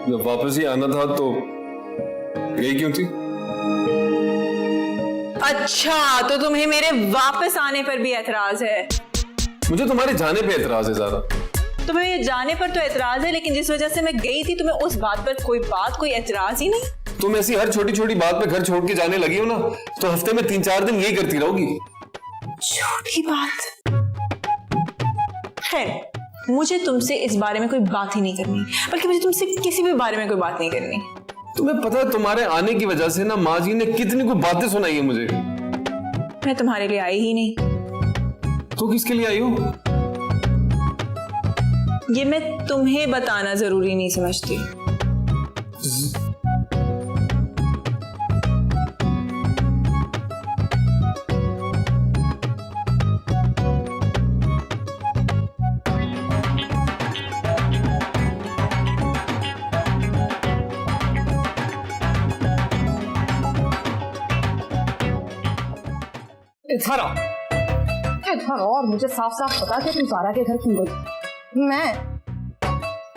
जब वापस ही आना था तो गई क्यों थी? अच्छा, तो तुम्हें मेरे वापस आने पर भी एतराज है? मुझे तुम्हारे जाने पे एतराज है ज़ारा। तुम्हें ये जाने पर तो एतराज है, लेकिन जिस वजह से मैं गई थी तुम्हें उस बात पर कोई एतराज ही नहीं। तुम ऐसी हर छोटी छोटी बात पे घर छोड़ के जाने लगी हो ना, तो हफ्ते में 3-4 दिन यही करती रहोगी। छोटी बात? खैर, मुझे तुमसे इस बारे में कोई बात ही नहीं करनी, बल्कि मुझे तुमसे किसी भी बारे में कोई बात नहीं करनी। तुम्हें पता है तुम्हारे आने की वजह से ना माँ जी ने कितनी कोई बातें सुनाई है मुझे। मैं तुम्हारे लिए आई ही नहीं। तो किसके लिए आई हो? ये मैं तुम्हें बताना जरूरी नहीं समझती। इधर और मुझे साफ साफ पता कि तुम ज़ारा के घर क्यों गई। मैं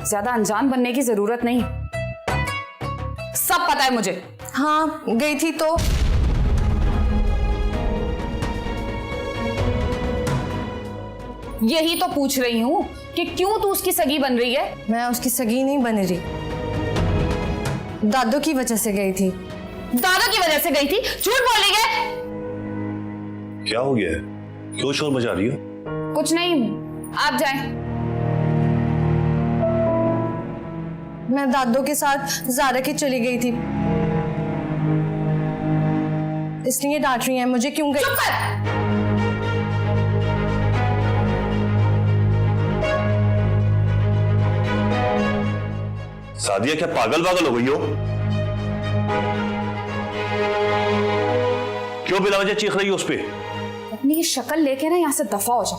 ज्यादा अनजान बनने की जरूरत नहीं, सब पता है मुझे। हाँ गई थी तो यही तो पूछ रही हूँ कि क्यों तू उसकी सगी बन रही है। मैं उसकी सगी नहीं बन रही, दादू की वजह से गई थी। दादा की वजह से गई थी? झूठ बोल रही है। क्या हो गया है? क्यों शोर मचा रही हो? कुछ नहीं, आप जाएं। मैं दादू के साथ ज़ारा की चली गई थी, इसलिए डांट रही है मुझे क्यों गई। चुप कर। सादिया क्या पागल हो गई हो? क्यों बिना वजह चीख रही हो उस पे? अपनी ये शक्ल लेके ना यहां से दफा हो जा,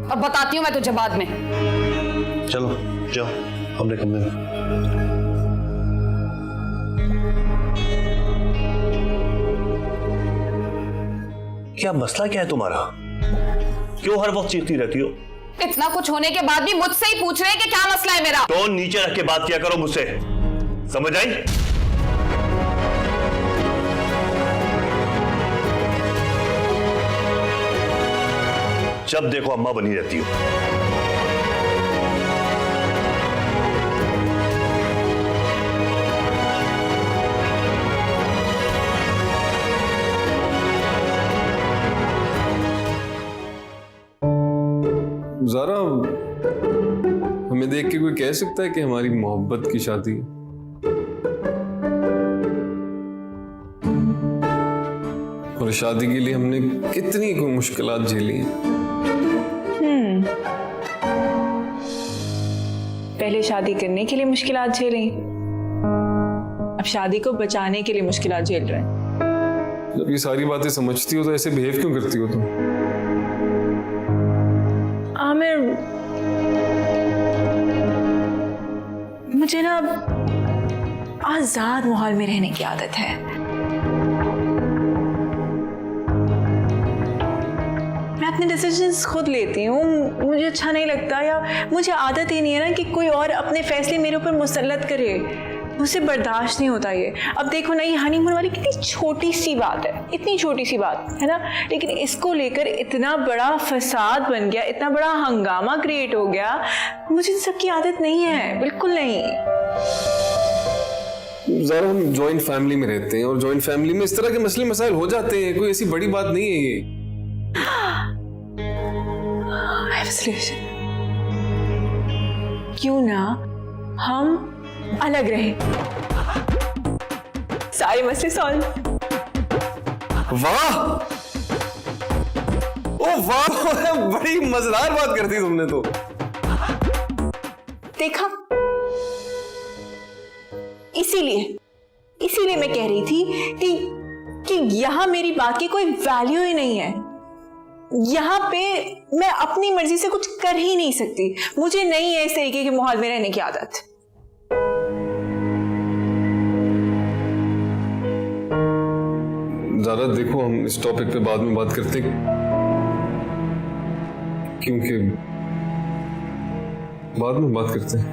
और बताती हूँ मैं तुझे बाद में। चलो जाओ अपने कमरे में। क्या मसला क्या है तुम्हारा? क्यों हर वक्त चीखती रहती हो? इतना कुछ होने के बाद भी मुझसे ही पूछ रहे हैं कि क्या मसला है मेरा। तो नीचे रख के बात किया करो मुझसे, समझ आई? जब देखो अम्मा बनी रहती हो। ज़ारा, हमें देख के कोई कह सकता है कि हमारी मोहब्बत की शादी है? और शादी के लिए हमने कितनी कोई मुश्किलात झेली हैं। पहले शादी करने के लिए मुश्किलात झेली, अब शादी को बचाने के लिए मुश्किलात झेल रहे हैं। जब ये सारी बातें समझती हो तो ऐसे बिहेव क्यों करती हो तुम? आमिर, मुझे ना आजाद माहौल में रहने की आदत है। मैं अपने डिसीजंस खुद लेती हूँ, मुझे अच्छा नहीं लगता, या मुझे आदत ही नहीं है ना कि कोई और अपने फैसले मेरे ऊपर मुसल्लत करे। मुझसे बर्दाश्त नहीं होता ये। अब देखो ना, ये हनीमून वाली कितनी छोटी सी बात है, इतनी छोटी सी बात है ना, लेकिन इसको लेकर इतना बड़ा फसाद बन गया, इतना बड़ा हंगामा क्रिएट हो गया। मुझे सबकी आदत नहीं है, बिल्कुल नहीं। ज़ारा, हम जॉइंट फैमिली में रहते हैं और जॉइंट फैमिली में इस तरह के मसले मसाइल हो जाते हैं, कोई ऐसी बड़ी बात नहीं है ये। क्यों ना हम अलग रहे, सारे मसले सॉल्व। वाह, ओ वाह, बड़ी मजेदार बात कर दी तुमने तो। देखा, इसीलिए मैं कह रही थी कि यहां मेरी बात की कोई वैल्यू ही नहीं है। यहाँ पे मैं अपनी मर्जी से कुछ कर ही नहीं सकती। मुझे नहीं है इस तरीके के माहौल में रहने की आदत। ज़रा देखो, हम इस टॉपिक पे बाद में बात करते हैं, क्योंकि बाद में बात करते हैं।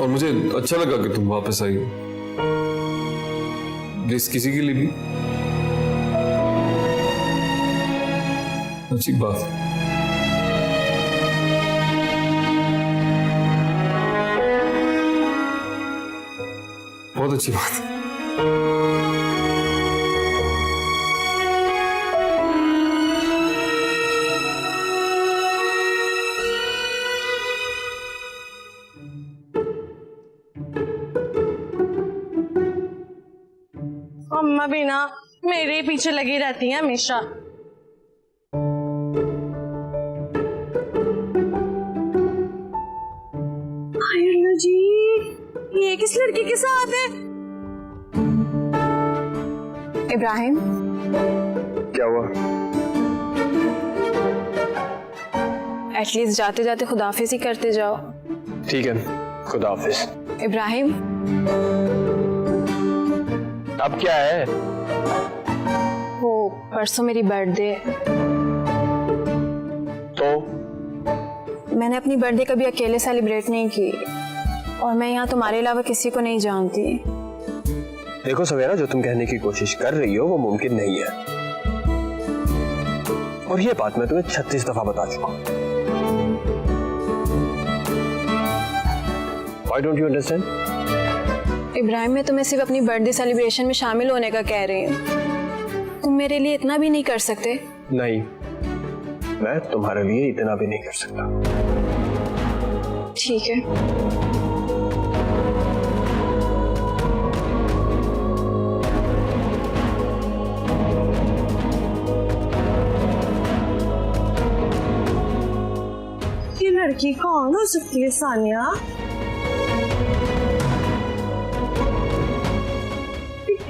और मुझे अच्छा लगा कि तुम वापस आई हो, जिस किसी के लिए भी अच्छी बात। बहुत अच्छी बात है। अम्मा भी ना मेरे पीछे लगी रहती है हमेशा। अल्लाह जी, ये किस लड़की के साथ है? इब्राहिम, क्या हुआ? एटलीस्ट जाते जाते खुदाफिज ही करते जाओ। ठीक है, खुदा हाफिज। इब्राहिम, अब क्या है? वो परसों मेरी बर्थडे, तो मैंने अपनी बर्थडे कभी अकेले सेलिब्रेट नहीं की, और मैं यहाँ तुम्हारे अलावा किसी को नहीं जानती। देखो सवेरा, जो तुम कहने की कोशिश कर रही हो वो मुमकिन नहीं है, और ये बात मैं तुम्हें 36 दफा बता चुका हूं। Why don't you understand? Ibrahim, मैं तुम्हें सिर्फ अपनी बर्थडे सेलिब्रेशन में शामिल होने का कह रही हूँ। तुम मेरे लिए इतना भी नहीं कर सकते? नहीं, मैं तुम्हारे लिए इतना भी नहीं कर सकता। ठीक है। ये लड़की कौन हो सकती है सानिया?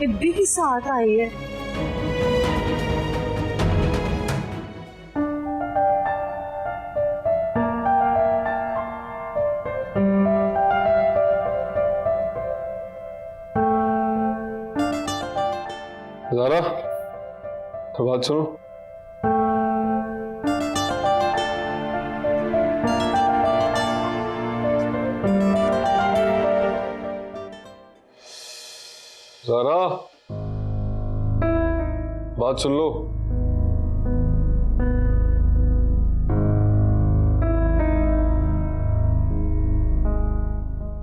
इब्बी के साथ आई है। ज़ारा, तो बात सुनो। ज़ारा, बात सुन लो।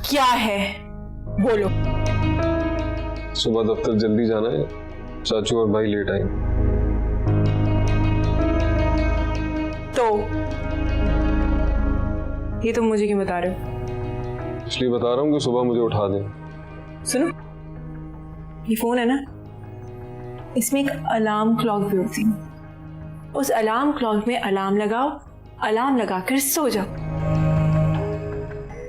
क्या है? बोलो। सुबह दफ्तर जल्दी जाना है, चाचू और भाई लेट आएंगे। तो ये तुम मुझे क्यों बता रहे हो? इसलिए बता रहा हूँ कि सुबह मुझे उठा दें। सुनो, ये फोन है ना, इसमें एक अलार्म क्लॉक भी होती है। उस अलार्म क्लॉक में अलार्म लगाओ, अलार्म लगाकर सो जाओ।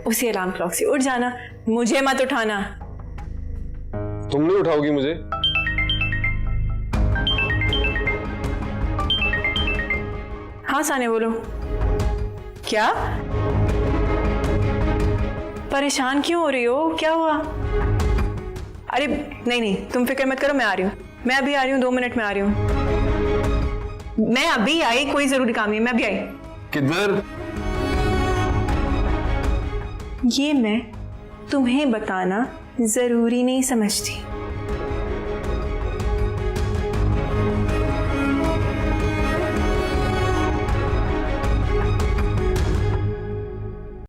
उसी अलार्म क्लॉक से उठ जाना, मुझे मत उठाना। तुम नहीं उठाओगी मुझे? हाँ साने, बोलो। क्या परेशान क्यों हो रही हो? क्या हुआ? अरे नहीं नहीं, तुम फिक्र मत करो, मैं आ रही हूँ, मैं अभी आ रही हूँ, 2 मिनट में आ रही हूँ। मैं अभी आई, कोई जरूरी काम नहीं है, मैं अभी आई। किधर? ये मैं तुम्हें बताना जरूरी नहीं समझती।